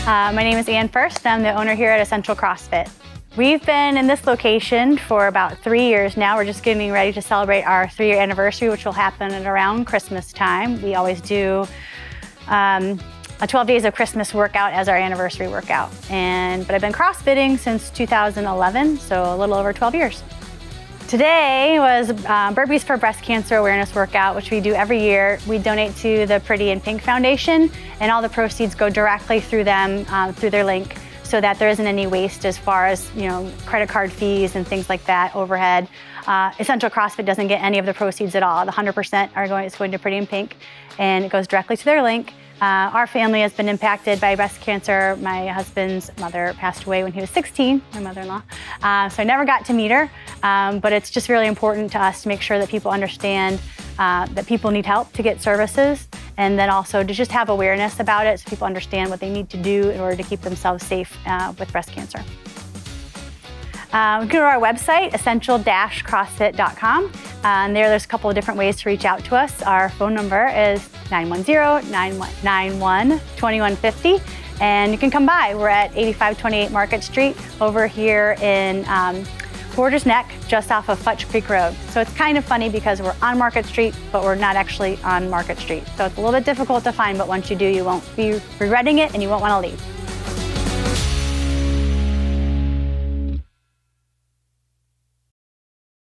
My name is Ann First. I'm the owner here at Essential CrossFit. We've been in this location for about 3 years now. We're just getting ready to celebrate our 3-year anniversary, which will happen at around Christmas time. We always do a 12 days of Christmas workout as our anniversary workout. But I've been CrossFitting since 2011, so a little over 12 years. Today was Burpees for Breast Cancer Awareness Workout, which we do every year. We donate to the Pretty in Pink Foundation, and all the proceeds go directly through them, through their link, so that there isn't any waste as far as credit card fees and things like that, overhead. Essential CrossFit doesn't get any of the proceeds at all. The 100% is going to Pretty in Pink, and it goes directly to their link. Our family has been impacted by breast cancer. My husband's mother passed away when he was 16, my mother-in-law. So I never got to meet her, but it's just really important to us to make sure that people understand that people need help to get services, and then also to just have awareness about it so people understand what they need to do in order to keep themselves safe with breast cancer. Go to our website, essential-crossfit.com. And there's a couple of different ways to reach out to us. Our phone number is 910-991-2150. And you can come by. We're at 8528 Market Street over here in Porter's Neck, just off of Futch Creek Road. So it's kind of funny because we're on Market Street, but we're not actually on Market Street. So it's a little bit difficult to find, but once you do, you won't be regretting it and you won't want to leave.